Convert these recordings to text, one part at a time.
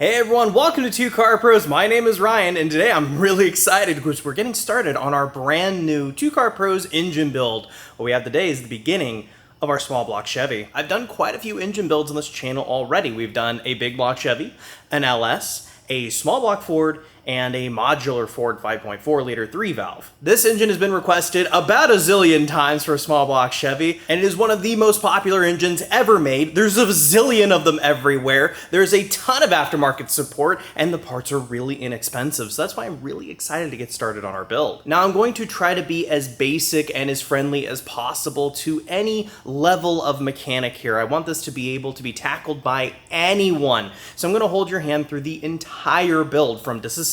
Hey everyone, welcome to Two Car Pros. My name is Ryan, and today I'm really excited because we're getting started on our brand new Two Car Pros engine build. What we have today is the beginning of our small block Chevy. I've done quite a few engine builds on this channel already. We've done a big block Chevy, an LS, a small block Ford, and a modular Ford 5.4 liter 3-valve. This engine has been requested about a zillion times for a small block Chevy, and it is one of the most popular engines ever made. There's a zillion of them everywhere. There's a ton of aftermarket support, and the parts are really inexpensive, so that's why I'm really excited to get started on our build. Now, I'm going to try to be as basic and as friendly as possible to any level of mechanic here. I want this to be able to be tackled by anyone, so I'm going to hold your hand through the entire build, from disassembly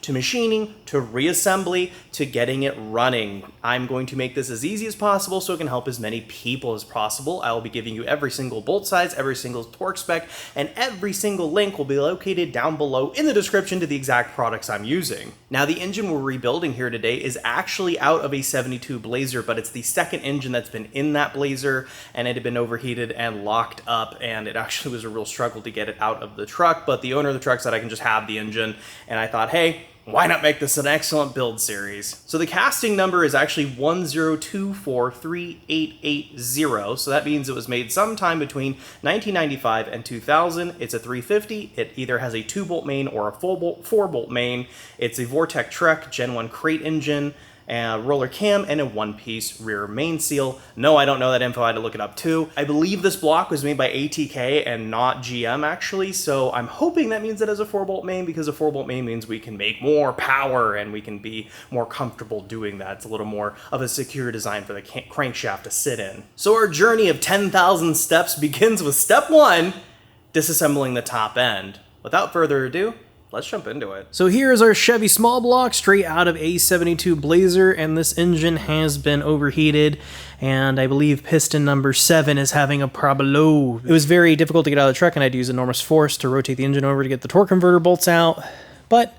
to machining to reassembly to getting it running. I'm going to make this as easy as possible so it can help as many people as possible. I will be giving you every single bolt size, every single torque spec, and every single link will be located down below in the description to the exact products I'm using. Now, the engine we're rebuilding here today is actually out of a 72 Blazer, but it's the second engine that's been in that Blazer, and it had been overheated and locked up, and it actually was a real struggle to get it out of the truck, but the owner of the truck said I can just have the engine, and I thought, hey, why not make this an excellent build series? So the casting number is actually 1024380, so that means it was made sometime between 1995 and 2000. It's a 350. It either has a 2-bolt main or a 4-bolt main. It's a Vortec Trek Gen 1 crate engine, a roller cam, and a one-piece rear main seal. No, I don't know that info. I had to look it up too. I believe this block was made by ATK and not GM actually, so I'm hoping that means it has a 4-bolt main, because a 4-bolt main means we can make more power and we can be more comfortable doing that. It's a little more of a secure design for the crankshaft to sit in. So our journey of 10,000 steps begins with step 1, disassembling the top end. Without further ado, let's jump into it. So here's our Chevy small block straight out of a 72 Blazer, and this engine has been overheated, and I believe piston number 7 is having a problem. It was very difficult to get out of the truck, and I had to use enormous force to rotate the engine over to get the torque converter bolts out, but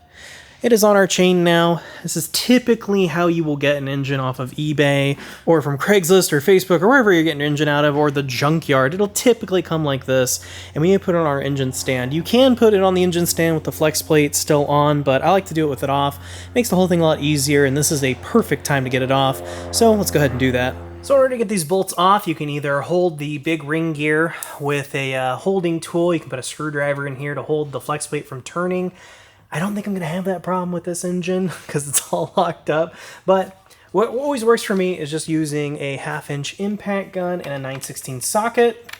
it is on our chain now. This is typically how you will get an engine off of eBay or from Craigslist or Facebook or wherever you're getting your engine out of, or the junkyard. It'll typically come like this, and we put it on our engine stand. You can put it on the engine stand with the flex plate still on, but I like to do it with it off. It makes the whole thing a lot easier, and this is a perfect time to get it off. So let's go ahead and do that. So in order to get these bolts off, you can either hold the big ring gear with a holding tool. You can put a screwdriver in here to hold the flex plate from turning. I don't think I'm going to have that problem with this engine because it's all locked up, but what always works for me is just using a 1/2-inch impact gun and a 9/16 socket.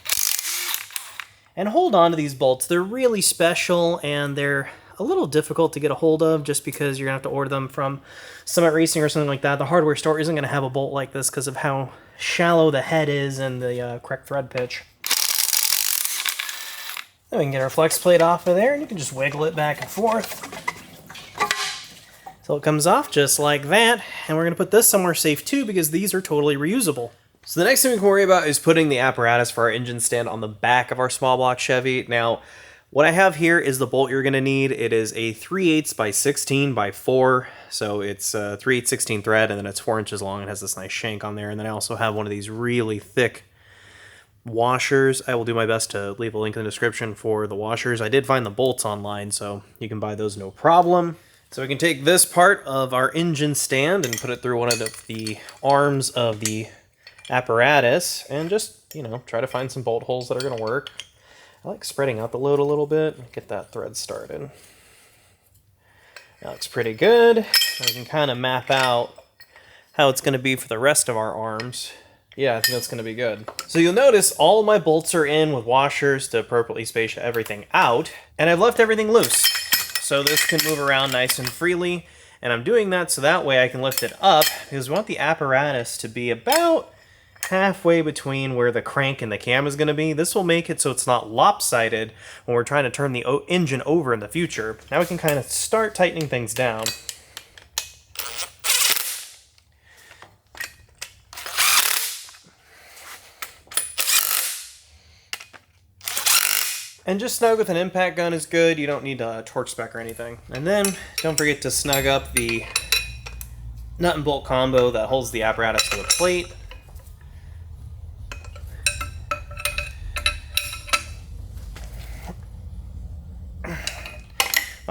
And hold on to these bolts. They're really special, and they're a little difficult to get a hold of just because you're going to have to order them from Summit Racing or something like that. The hardware store isn't going to have a bolt like this because of how shallow the head is and the correct thread pitch. Then we can get our flex plate off of there, and you can just wiggle it back and forth so it comes off just like that. And we're going to put this somewhere safe too, because these are totally reusable. So the next thing we can worry about is putting the apparatus for our engine stand on the back of our small block Chevy. Now, what I have here is the bolt you're going to need. It is a 3/8 by 16 by 4, so it's 3/8 16 thread, and then it's 4 inches long and has this nice shank on there. And then I also have one of these really thick washers. I will do my best to leave a link in the description for the washers. I did find the bolts online, so you can buy those no problem. So we can take this part of our engine stand and put it through one of the arms of the apparatus and just, try to find some bolt holes that are going to work. I like spreading out the load a little bit, get that thread started. That looks pretty good. We can kind of map out how it's going to be for the rest of our arms. Yeah, I think that's going to be good. So you'll notice all of my bolts are in with washers to appropriately space everything out, and I've left everything loose. So this can move around nice and freely, and I'm doing that so that way I can lift it up, because we want the apparatus to be about halfway between where the crank and the cam is going to be. This will make it so it's not lopsided when we're trying to turn the engine over in the future. Now we can kind of start tightening things down. And just snug with an impact gun is good. You don't need a torque spec or anything. And then don't forget to snug up the nut and bolt combo that holds the apparatus to the plate.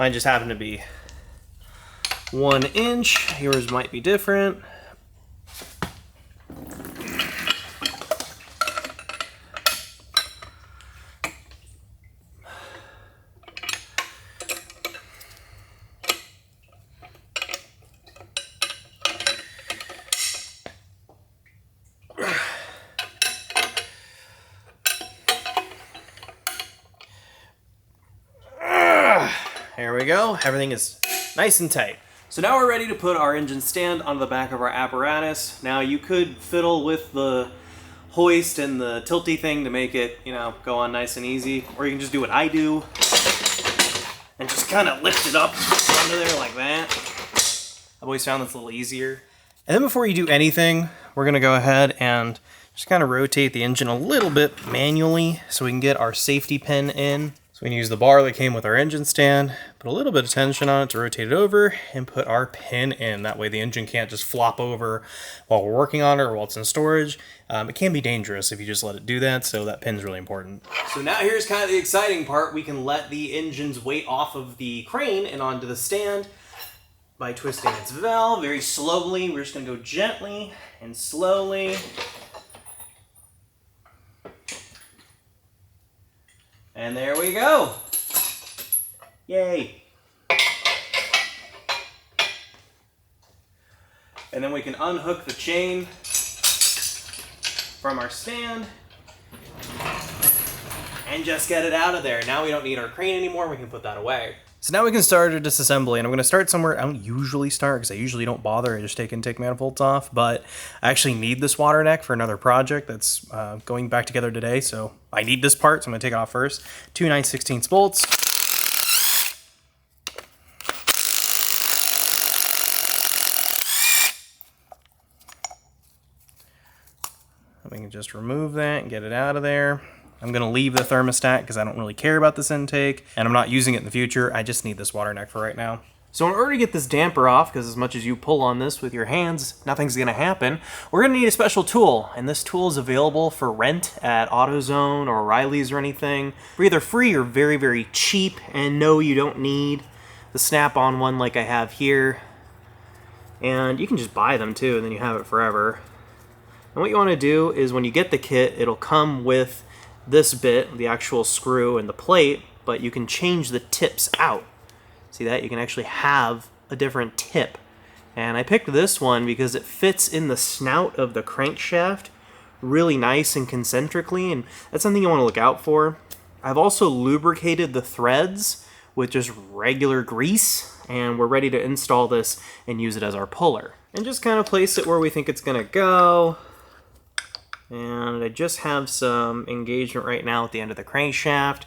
Mine just happened to be 1 inch. Yours might be different. There we go. Everything is nice and tight. So now we're ready to put our engine stand onto the back of our apparatus. Now you could fiddle with the hoist and the tilty thing to make it, you know, go on nice and easy. Or you can just do what I do and just kind of lift it up onto there like that. I've always found this a little easier. And then before you do anything, we're gonna go ahead and just kind of rotate the engine a little bit manually so we can get our safety pin in. So we can use the bar that came with our engine stand, put a little bit of tension on it to rotate it over, and put our pin in. That way the engine can't just flop over while we're working on it or while it's in storage. It can be dangerous if you just let it do that, so that pin's really important. So now here's kind of the exciting part. We can let the engine's weight off of the crane and onto the stand by twisting its valve very slowly. We're just gonna go gently and slowly. And there we go. Yay. And then we can unhook the chain from our stand and just get it out of there. Now we don't need our crane anymore. We can put that away. So now we can start a disassembly, and I'm going to start somewhere I don't usually start because I usually don't bother. I just take manifolds off, but I actually need this water neck for another project that's going back together today, so I need this part, so I'm going to take it off first. 2 9/16 bolts. We can just remove that and get it out of there. I'm going to leave the thermostat because I don't really care about this intake, and I'm not using it in the future. I just need this water neck for right now. So in order to get this damper off, because as much as you pull on this with your hands, nothing's going to happen, we're going to need a special tool. And this tool is available for rent at AutoZone or O'Reilly's or anything. They're either free or very, very cheap. And no, you don't need the snap-on one like I have here. And you can just buy them too, and then you have it forever. And what you want to do is when you get the kit, it'll come with this bit, the actual screw and the plate, but you can change the tips out. See that? You can actually have a different tip. And I picked this one because it fits in the snout of the crankshaft really nice and concentrically, and that's something you want to look out for. I've also lubricated the threads with just regular grease, and we're ready to install this and use it as our puller. And just kind of place it where we think it's going to go. And I just have some engagement right now at the end of the crankshaft.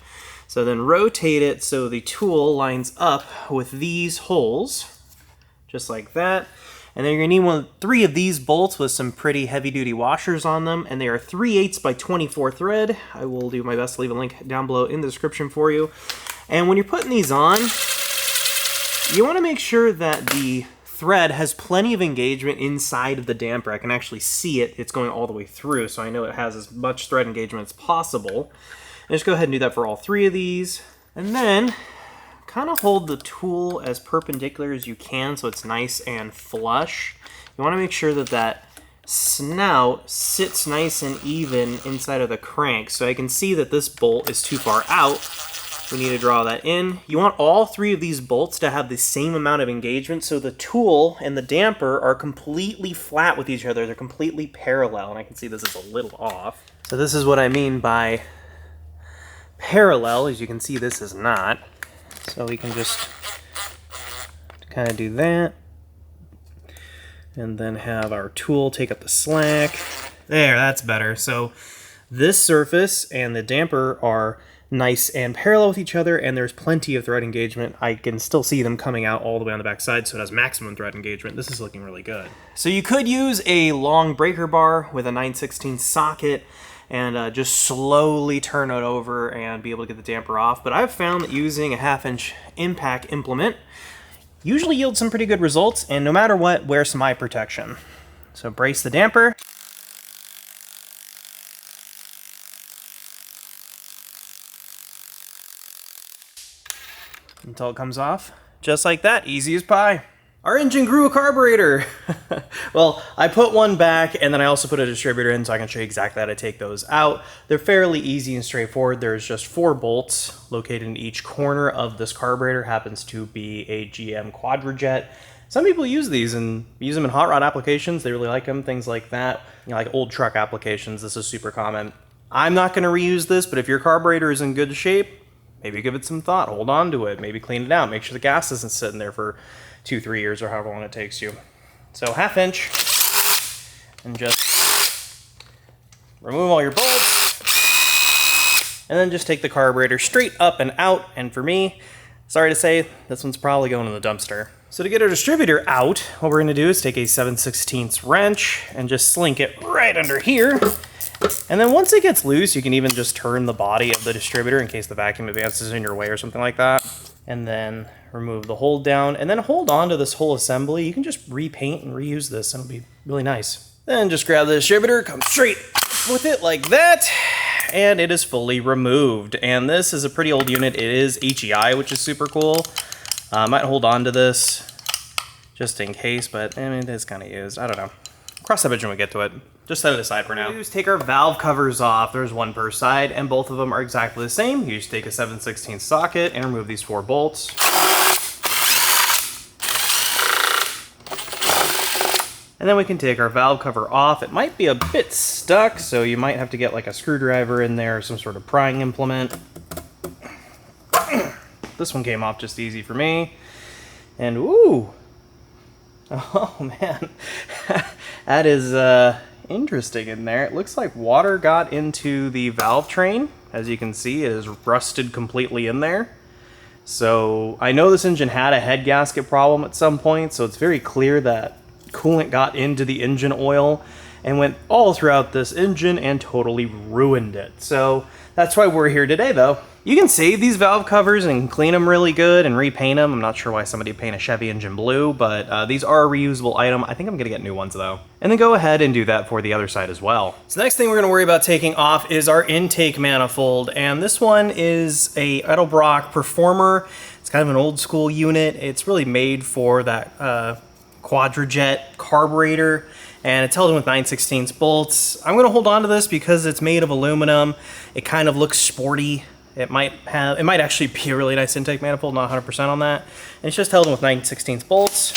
So then rotate it so the tool lines up with these holes, just like that. And then you're gonna need 3 of these bolts with some pretty heavy duty washers on them, and they are 3/8 by 24 thread. I will do my best to leave a link down below in the description for you. And when you're putting these on, you wanna make sure that the thread has plenty of engagement inside of the damper. I can actually see it. It's going all the way through, so I know it has as much thread engagement as possible. And just go ahead and do that for all 3 of these. And then kind of hold the tool as perpendicular as you can so it's nice and flush. You want to make sure that that snout sits nice and even inside of the crank. So I can see that this bolt is too far out. We need to draw that in. You want all 3 of these bolts to have the same amount of engagement so the tool and the damper are completely flat with each other. They're completely parallel, and I can see this is a little off. So this is what I mean by parallel. As you can see, this is not. So we can just kind of do that. And then have our tool take up the slack. There, that's better. So this surface and the damper are nice and parallel with each other, and there's plenty of thread engagement. I can still see them coming out all the way on the back side, so it has maximum thread engagement. This is looking really good. So you could use a long breaker bar with a 9/16 socket and just slowly turn it over and be able to get the damper off. But I've found that using a 1/2-inch impact implement usually yields some pretty good results, and no matter what, wear some eye protection. So brace the damper. until it comes off. Just like that, easy as pie. Our engine grew a carburetor. Well, I put one back and then I also put a distributor in so I can show you exactly how to take those out. They're fairly easy and straightforward. There's just 4 bolts located in each corner of this carburetor. Happens to be a GM Quadrajet. Some people use these and use them in hot rod applications. They really like them, things like that. You know, like old truck applications, this is super common. I'm not gonna reuse this, but if your carburetor is in good shape, maybe give it some thought, hold on to it, maybe clean it out, make sure the gas isn't sitting there for 2-3 years or however long it takes you. So 1/2 inch, and just remove all your bolts, and then just take the carburetor straight up and out, and for me, sorry to say, this one's probably going in the dumpster. So to get our distributor out, what we're gonna do is take a 7/16 wrench and just slink it right under here. And then once it gets loose, you can even just turn the body of the distributor in case the vacuum advances in your way or something like that. And then remove the hold down and then hold on to this whole assembly. You can just repaint and reuse this and it'll be really nice. Then just grab the distributor, come straight with it like that, and it is fully removed. And this is a pretty old unit. It is HEI, which is super cool. I might hold on to this just in case, but I mean, it is kind of used. I don't know. Cross that bridge when we get to it. Just set it aside for now. We just take our valve covers off. There's one per side, and both of them are exactly the same. You just take a 7/16 socket and remove these 4 bolts. And then we can take our valve cover off. It might be a bit stuck, so you might have to get like a screwdriver in there or some sort of prying implement. This one came off just easy for me. And ooh, oh man, that is interesting in there. It looks like water got into the valve train. As you can see, it is rusted completely in there. So I know this engine had a head gasket problem at some point, so it's very clear that coolant got into the engine oil and went all throughout this engine and totally ruined it. So that's why we're here today though. You can save these valve covers and clean them really good and repaint them. I'm not sure why somebody would paint a Chevy engine blue, but these are a reusable item. I think I'm gonna get new ones though. And then go ahead and do that for the other side as well. So the next thing we're gonna worry about taking off is our intake manifold. And this one is a Edelbrock Performer. It's kind of an old school unit. It's really made for that Quadrajet carburetor, and it's held in with 9/16 bolts. I'm gonna hold on to this because it's made of aluminum. It kind of looks sporty. It might actually be a really nice intake manifold, not 100% on that. And it's just held in with 9/16 bolts.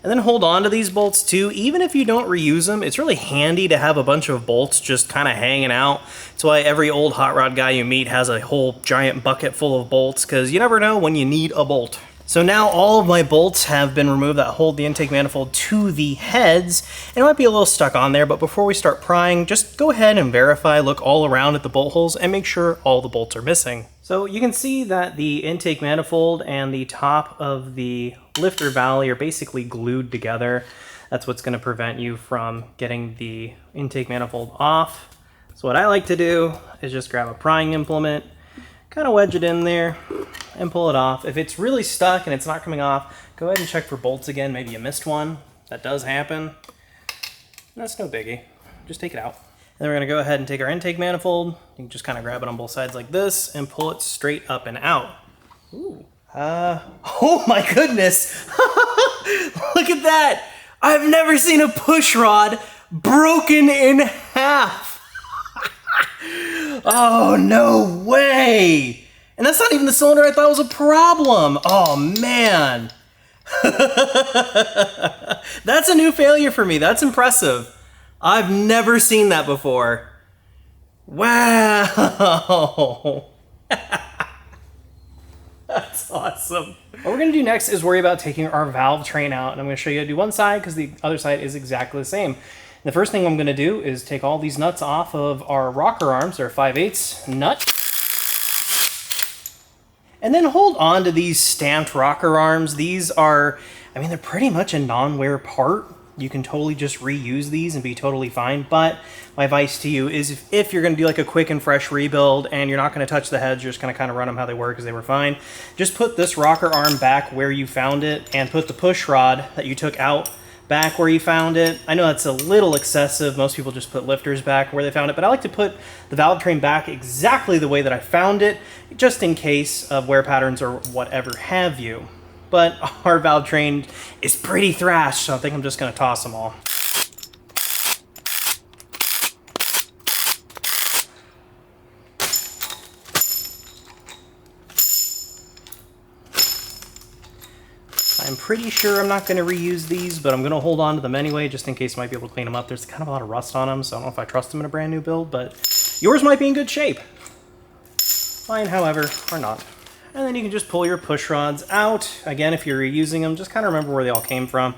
And then hold on to these bolts too. Even if you don't reuse them, it's really handy to have a bunch of bolts just kind of hanging out. That's why every old hot rod guy you meet has a whole giant bucket full of bolts, because you never know when you need a bolt. So now all of my bolts have been removed that hold the intake manifold to the heads. And it might be a little stuck on there, but before we start prying, just go ahead and verify, look all around at the bolt holes and make sure all the bolts are missing. So you can see that the intake manifold and the top of the lifter valley are basically glued together. That's what's gonna prevent you from getting the intake manifold off. So what I like to do is just grab a prying implement, kind of wedge it in there and pull it off. If it's really stuck and it's not coming off, go ahead and check for bolts again. Maybe you missed one. That does happen. That's no biggie. Just take it out. And then we're gonna go ahead and take our intake manifold. You can just kind of grab it on both sides like this and pull it straight up and out. Ooh. Oh my goodness. Look at that. I've never seen a push rod broken in half. Oh, no way! And that's not even the cylinder I thought was a problem. Oh, man. That's a new failure for me. That's impressive. I've never seen that before. Wow. That's awesome. What we're gonna do next is worry about taking our valve train out. And I'm gonna show you how to do one side because the other side is exactly the same. The first thing I'm gonna do is take all these nuts off of our rocker arms, they're 5/8 nut. And then hold on to these stamped rocker arms. These are, I mean, they're pretty much a non-wear part. You can totally just reuse these and be totally fine. But my advice to you is if you're gonna do like a quick and fresh rebuild and you're not gonna touch the heads, you're just gonna kind of run them how they were because they were fine. Just put this rocker arm back where you found it and put the push rod that you took out back where you found it. I know that's a little excessive. Most people just put lifters back where they found it, but I like to put the valvetrain back exactly the way that I found it, just in case of wear patterns or whatever have you. But our valvetrain is pretty thrashed, so I think I'm just going to toss them all. I'm pretty sure I'm not going to reuse these, but I'm going to hold on to them anyway, just in case I might be able to clean them up. There's kind of a lot of rust on them, so I don't know if I trust them in a brand new build, but yours might be in good shape. Mine, however, are not. And then you can just pull your push rods out. Again, if you're reusing them, just kind of remember where they all came from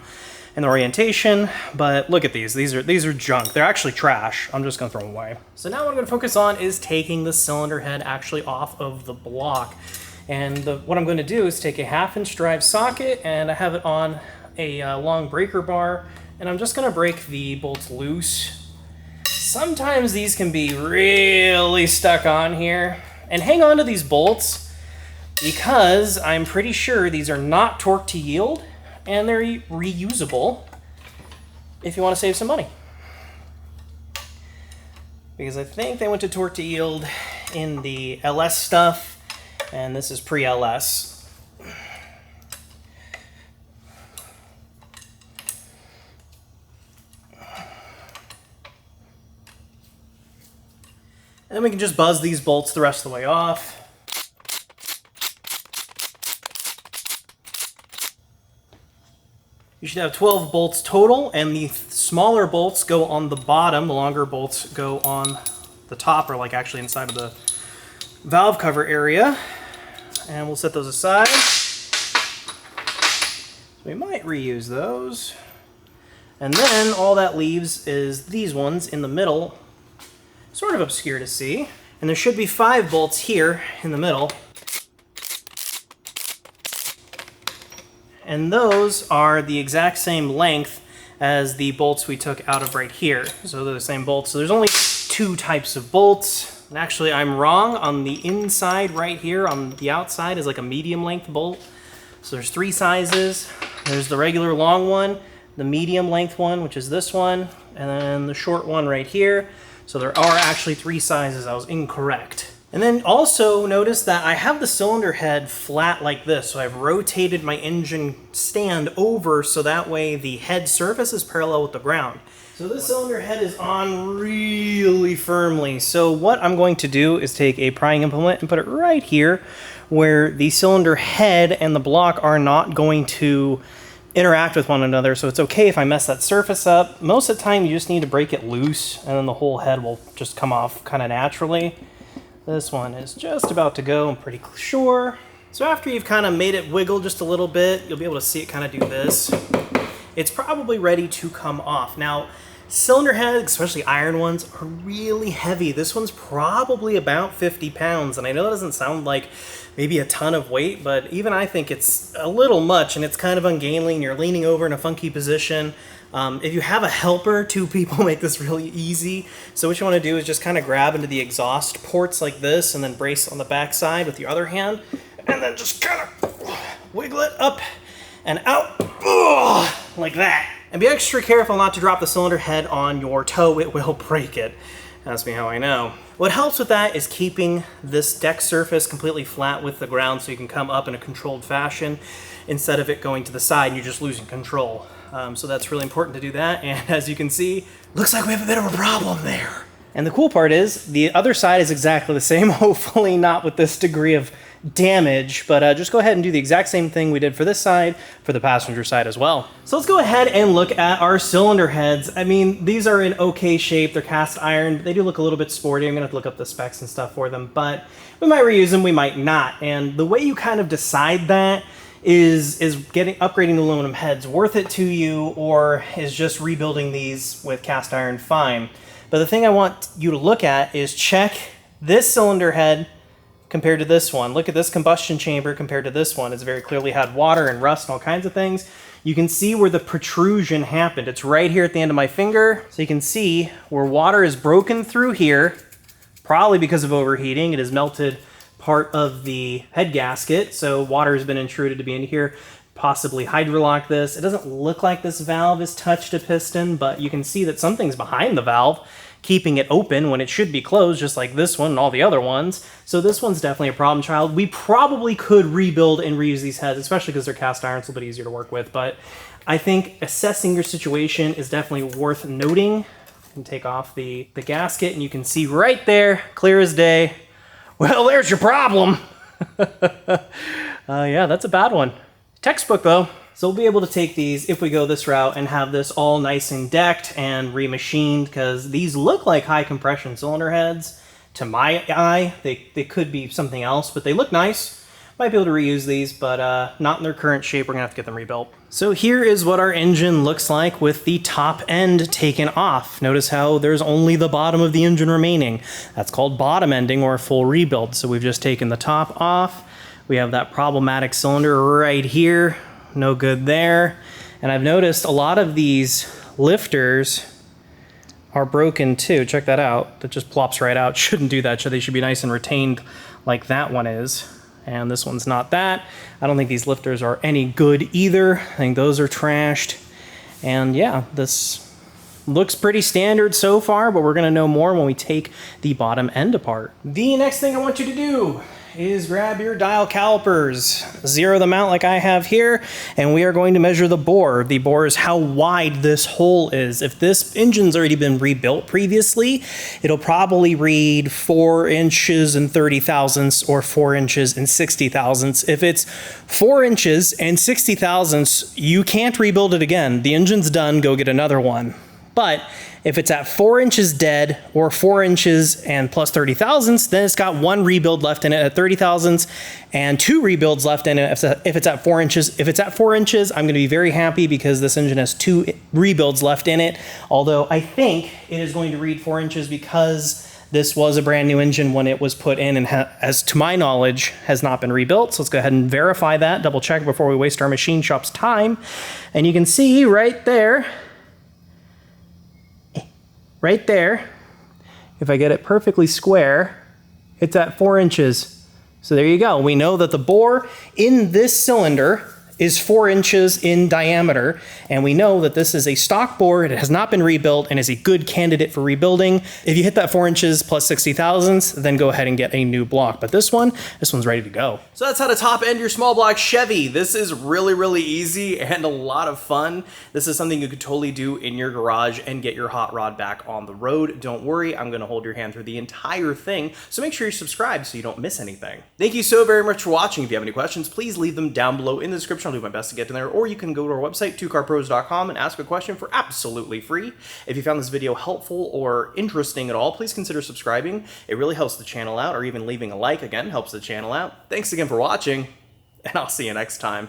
and the orientation. But look at these. These are junk. They're actually trash. I'm just going to throw them away. So now what I'm going to focus on is taking the cylinder head actually off of the block. And what I'm going to do is take a 1/2-inch drive socket, and I have it on a long breaker bar, and I'm just going to break the bolts loose. Sometimes these can be really stuck on here. And hang on to these bolts, because I'm pretty sure these are not torque to yield, and they're reusable if you want to save some money. Because I think they went to torque to yield in the LS stuff, and this is pre-LS. And then we can just buzz these bolts the rest of the way off. You should have 12 bolts total, and the smaller bolts go on the bottom, the longer bolts go on the top, or like actually inside of the valve cover area. And we'll set those aside. We might reuse those. And then all that leaves is these ones in the middle, sort of obscure to see. And there should be 5 bolts here in the middle. And those are the exact same length as the bolts we took out of right here. So they're the same bolts. So there's only 2 types of bolts. And actually, I'm wrong. On the inside right here, on the outside, is like a medium length bolt. So there's 3 sizes. There's the regular long one, the medium length one, which is this one, and then the short one right here. So there are actually 3 sizes. I was incorrect. And then also notice that I have the cylinder head flat like this. So I've rotated my engine stand over so that way the head surface is parallel with the ground. So this cylinder head is on really firmly. So what I'm going to do is take a prying implement and put it right here where the cylinder head and the block are not going to interact with one another. So it's okay if I mess that surface up. Most of the time you just need to break it loose and then the whole head will just come off kind of naturally. This one is just about to go, I'm pretty sure. So after you've kind of made it wiggle just a little bit, you'll be able to see it kind of do this. It's probably ready to come off. Now, cylinder heads, especially iron ones, are really heavy. This one's probably about 50 pounds, and I know that doesn't sound like maybe a ton of weight, but even I think it's a little much, and it's kind of ungainly, and you're leaning over in a funky position. If you have a helper, 2 people make this really easy. So what you want to do is just kind of grab into the exhaust ports like this, and then brace on the back side with your other hand, and then just kind of wiggle it up and out, like that. And be extra careful not to drop the cylinder head on your toe, it will break it. Ask me how I know. What helps with that is keeping this deck surface completely flat with the ground so you can come up in a controlled fashion instead of it going to the side and you're just losing control. So that's really important to do that, and as you can see, looks like we have a bit of a problem there. And the cool part is, the other side is exactly the same, hopefully not with this degree of damage, but just go ahead and do the exact same thing we did for this side, for the passenger side as well. So let's go ahead and look at our cylinder heads. I mean, these are in okay shape, they're cast iron, they do look a little bit sporty. I'm gonna have to look up the specs and stuff for them, but we might reuse them, we might not. And the way you kind of decide that is upgrading the aluminum heads worth it to you, or is just rebuilding these with cast iron fine? But the thing I want you to look at is check this cylinder head compared to this one. Look at this combustion chamber compared to this one. It's very clearly had water and rust and all kinds of things. You can see where the protrusion happened. It's right here at the end of my finger. So you can see where water is broken through here, probably because of overheating. It has melted part of the head gasket, so water has been intruded to be in here. possibly hydrolock this. It doesn't look like this valve is touched a piston, but you can see that something's behind the valve, keeping it open when it should be closed, just like this one and all the other ones. So this one's definitely a problem child. We probably could rebuild and reuse these heads, especially because they're cast iron, so a little bit easier to work with. But I think assessing your situation is definitely worth noting. You can take off the gasket, and you can see right there, clear as day, well, there's your problem. Yeah, that's a bad one. Textbook though. So we'll be able to take these, if we go this route, and have this all nice and decked and remachined, because these look like high compression cylinder heads. To my eye, they could be something else, but they look nice. Might be able to reuse these, but not in their current shape. We're gonna have to get them rebuilt. So here is what our engine looks like with the top end taken off. Notice how there's only the bottom of the engine remaining. That's called bottom ending or a full rebuild. So we've just taken the top off. We have that problematic cylinder right here. No good there. And I've noticed a lot of these lifters are broken too. Check that out. That just plops right out. Shouldn't do that. They should be nice and retained like that one is. And this one's not that. I don't think these lifters are any good either. I think those are trashed. And yeah, this looks pretty standard so far, but we're gonna know more when we take the bottom end apart. The next thing I want you to do is grab your dial calipers, zero them out like I have here, and we are going to measure the bore. The bore is how wide this hole is. If this engine's already been rebuilt previously, it'll probably read 4 inches and 30 thousandths or 4 inches and 60 thousandths. If it's 4 inches and 60 thousandths, you can't rebuild it again. The engine's done, go get another one. But if it's at 4 inches dead or 4 inches and plus 30 thousandths, then it's got 1 rebuild left in it at 30 thousandths and 2 rebuilds left in it if it's at 4 inches. If it's at 4 inches, I'm going to be very happy because this engine has 2 rebuilds left in it. Although I think it is going to read 4 inches because this was a brand new engine when it was put in and as to my knowledge has not been rebuilt. So let's go ahead and verify that, double check before we waste our machine shop's time. And you can see right there, if I get it perfectly square, it's at 4 inches. So there you go. We know that the bore in this cylinder is 4 inches in diameter, and we know that this is a stock bore. It has not been rebuilt and is a good candidate for rebuilding. If you hit that 4 inches plus 60 thousandths, then go ahead and get a new block. But this one's ready to go. So that's how to top end your small block Chevy. This is really, really easy and a lot of fun. This is something you could totally do in your garage and get your hot rod back on the road. Don't worry, I'm gonna hold your hand through the entire thing. So make sure you're subscribed so you don't miss anything. Thank you so very much for watching. If you have any questions, please leave them down below in the description. I'll do my best to get to there, or you can go to our website, 2carpros.com, and ask a question for absolutely free. If you found this video helpful or interesting at all, please consider subscribing. It really helps the channel out, or even leaving a like, again, helps the channel out. Thanks again for watching, and I'll see you next time.